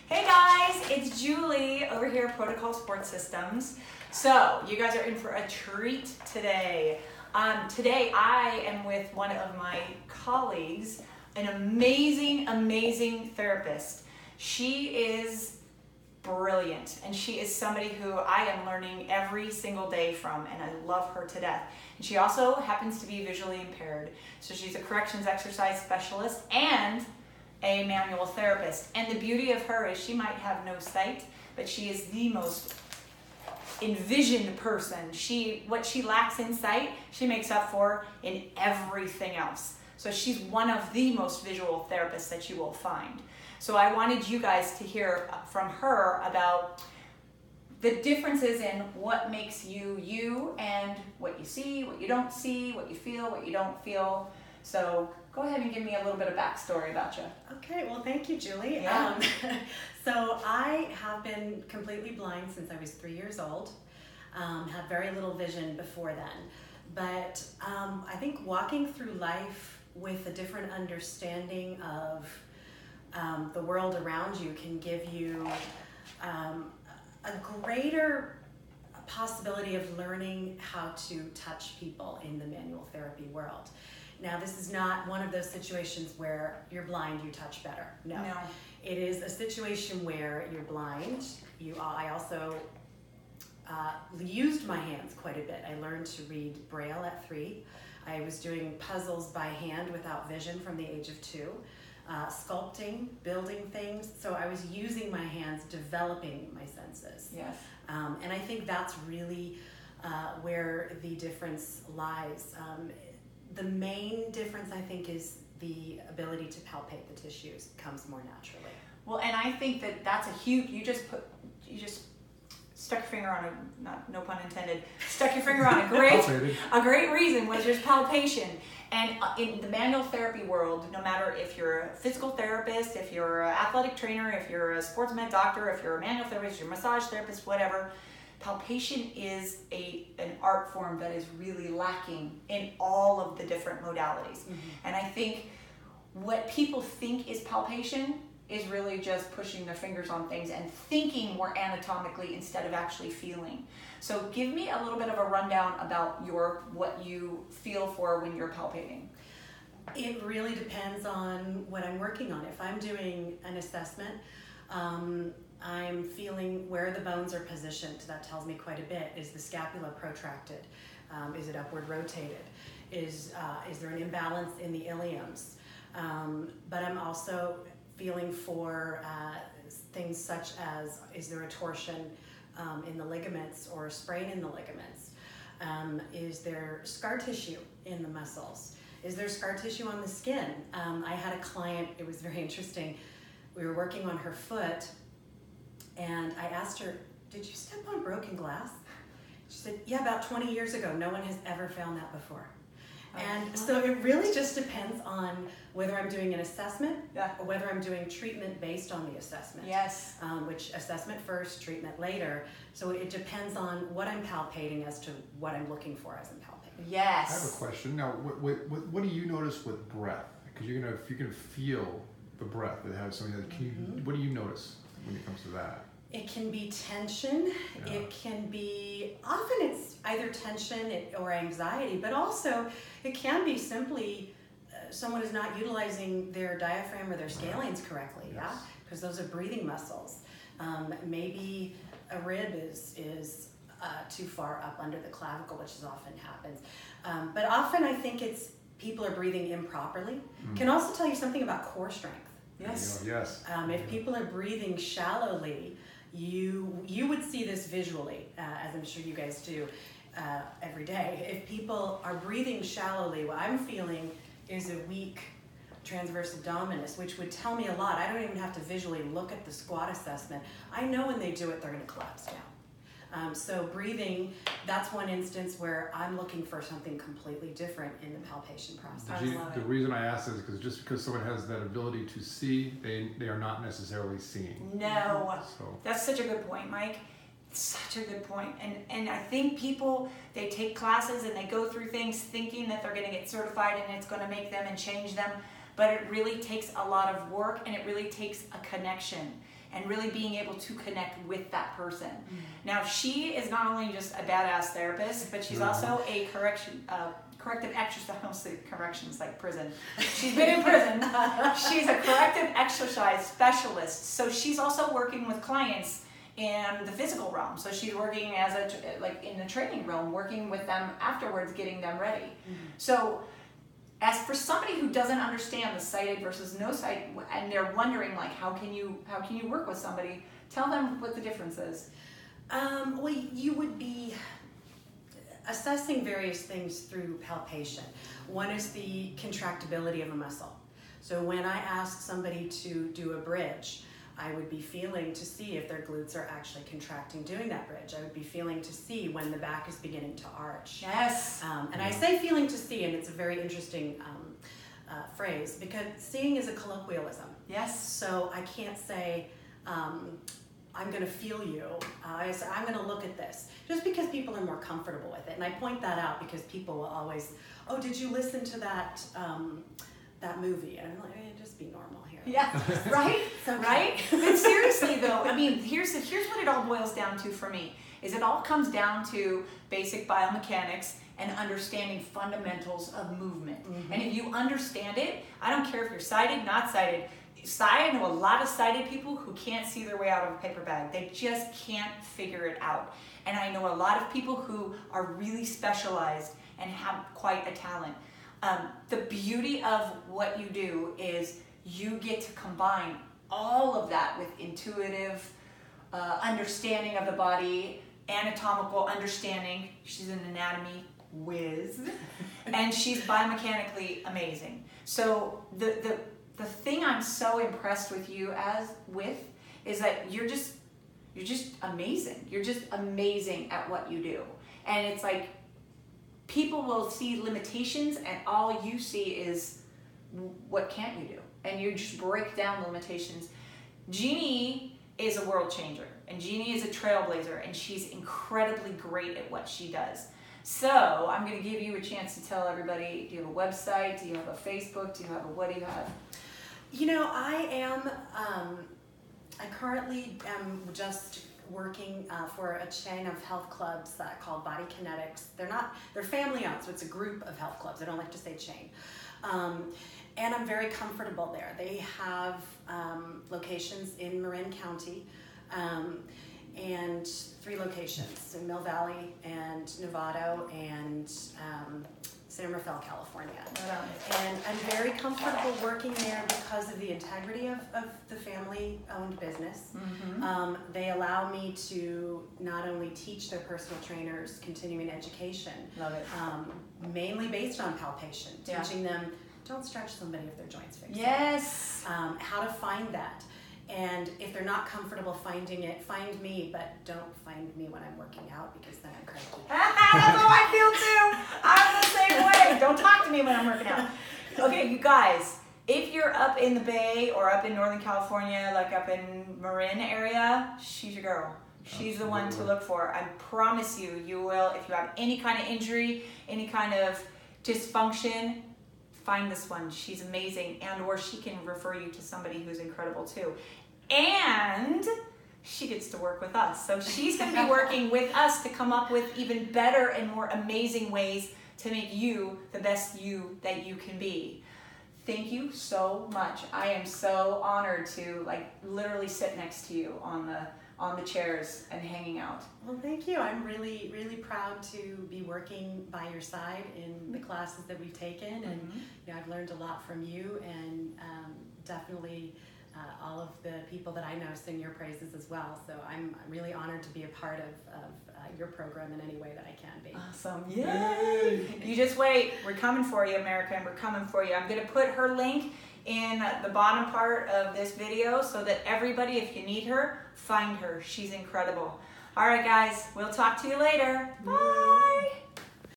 Hey guys, it's Julie over here at Pro To Col Systems. So you guys are in for a treat today. Today I am with one of my colleagues, an amazing therapist. She is brilliant, and she is somebody who I am learning every single day from, and I love her to death. And she also happens to be visually impaired, so she's a corrections exercise specialist and a manual therapist. And the beauty of her is she might have no sight, but she is the most envisioned person. What she lacks in sight, she makes up for in everything else. So she's one of the most visual therapists that you will find. So I wanted you guys to hear from her about the differences in what makes you you, and what you see, what you don't see, what you feel, what you don't feel. So go ahead and give me a little bit of backstory about you. Okay, well, thank you, Julie. Yeah. So I have been completely blind since I was 3 years old. Had very little vision before then. But I think walking through life with a different understanding of the world around you can give you a greater possibility of learning how to touch people in the manual therapy world. Now, this is not one of those situations where you're blind, you touch better. No. It is a situation where you're blind. I also used my hands quite a bit. I learned to read Braille at 3. I was doing puzzles by hand without vision from the age of 2. Sculpting, building things. So I was using my hands, developing my senses. Yes. And I think that's really where the difference lies. The main difference, I think, is the ability to palpate the tissues. It comes more naturally. Well, and I think that that's a huge, you just stuck your finger on no pun intended, stuck your finger on a great reason, was there's palpation. And in the manual therapy world, no matter if you're a physical therapist, if you're an athletic trainer, if you're a sports med doctor, if you're a manual therapist, you're a massage therapist, whatever, palpation is an art form that is really lacking in all of the different modalities. Mm-hmm. And I think what people think is palpation is really just pushing their fingers on things and thinking more anatomically instead of actually feeling. So give me a little bit of a rundown about what you feel for when you're palpating. It really depends on what I'm working on. If I'm doing an assessment, I'm feeling where the bones are positioned. That tells me quite a bit. Is the scapula protracted? Is it upward rotated? Is there an imbalance in the iliums? But I'm also feeling for things such as, is there a torsion in the ligaments or a sprain in the ligaments? Is there scar tissue in the muscles? Is there scar tissue on the skin? I had a client, it was very interesting. We were working on her foot, and I asked her, did you step on broken glass? She said, yeah, about 20 years ago. No one has ever found that before. And so it really just depends on whether I'm doing an assessment or whether I'm doing treatment based on the assessment. Yes. Which assessment first, treatment later. So it depends on what I'm palpating as to what I'm looking for as I'm palpating. Yes. I have a question. Now, what do you notice with breath? Because if you can feel the breath that has something that what do you notice when it comes to that? It can be tension. Yeah. It can be, often it's either tension or anxiety, but also it can be simply someone is not utilizing their diaphragm or their scalenes correctly, yes. Yeah? Because those are breathing muscles. Maybe a rib is too far up under the clavicle, which often happens. But often I think it's people are breathing improperly. Can also tell you something about core strength. Yes. Yes. If people are breathing shallowly, you would see this visually, as I'm sure you guys do every day. If people are breathing shallowly, what I'm feeling is a weak transverse abdominis, which would tell me a lot. I don't even have to visually look at the squat assessment. I know when they do it, they're going to collapse down. So breathing, that's one instance where I'm looking for something completely different in the palpation process. The reason I ask is because just because someone has that ability to see, they are not necessarily seeing. No, that's such a good point, Mike. Such a good point. And I think people, they take classes and they go through things thinking that they're going to get certified and it's going to make them and change them. But it really takes a lot of work, and it really takes a connection. and really being able to connect with that person. Now, she is not only just a badass therapist, but she's also a corrective exercise, I don't say corrections like prison. She's been in prison. She's a corrective exercise specialist. So she's also working with clients in the physical realm. So she's working as in the training realm, working with them afterwards, getting them ready. So as for somebody who doesn't understand the sighted versus no sight, and they're wondering like, how can you work with somebody? Tell them what the difference is. Well, you would be assessing various things through palpation. One is the contractibility of a muscle. So when I ask somebody to do a bridge, I would be feeling to see if their glutes are actually contracting doing that bridge. I would be feeling to see when the back is beginning to arch. Yes. And I say feeling to see, and it's a very interesting phrase, because seeing is a colloquialism. Yes. So I can't say, I'm going to feel you. I say, I'm going to look at this. Just because people are more comfortable with it. And I point that out because people will always, oh, did you listen to that that movie? And I'm like, just be normal here. Yeah, right? Okay. Right? But seriously though, I mean, here's what it all boils down to for me, is it all comes down to basic biomechanics and understanding fundamentals of movement. And if you understand it, I don't care if you're sighted, not sighted. I know a lot of sighted people who can't see their way out of a paper bag. They just can't figure it out. And I know a lot of people who are really specialized and have quite a talent. The beauty of what you do is you get to combine all of that with intuitive understanding of the body, anatomical understanding. She's an anatomy whiz, and she's biomechanically amazing. So the thing I'm so impressed with you is that you're just amazing. You're just amazing at what you do. And it's like people will see limitations and all you see is what can't you do? And you just break down the limitations. Jeannie is a world changer and Jeannie is a trailblazer and she's incredibly great at what she does. So I'm going to give you a chance to tell everybody, do you have a website? Do you have a Facebook? What do you have? You know, I currently am just working for a chain of health clubs called Body Kinetics. They're family owned, so it's a group of health clubs. I don't like to say chain. And I'm very comfortable there. They have locations in Marin County and 3 locations in Mill Valley and Novato and San Rafael, California. And I'm very comfortable working there because of the integrity of the family-owned business. They allow me to not only teach their personal trainers continuing education, Love it. Mainly based on palpation, teaching them, don't stretch somebody if their joints fixed. Yes. How to find that. And if they're not comfortable finding it, find me, but don't find me when I'm working out because then I'm cranky. That's how I feel too. I'm the same way. Don't talk to me when I'm working out. Okay, you guys, if you're up in the Bay or up in Northern California, like up in Marin area, she's your girl. She's the one to look for. I promise you, you will. If you have any kind of injury, any kind of dysfunction, find this one. She's amazing, and or she can refer you to somebody who's incredible too. And she gets to work with us. So she's going to be working with us to come up with even better and more amazing ways to make you the best you that you can be. Thank you so much. I am so honored to literally sit next to you on the chairs and hanging out. Well, thank you. I'm really, really proud to be working by your side in the classes that we've taken, and I've learned a lot from you, and definitely all of the people that I know sing your praises as well. So I'm really honored to be a part of your program in any way that I can be. Awesome. Yay! You just wait. We're coming for you, America, and we're coming for you. I'm going to put her link in the bottom part of this video so that everybody, if you need her, find her. She's incredible. All right, guys. We'll talk to you later. Bye!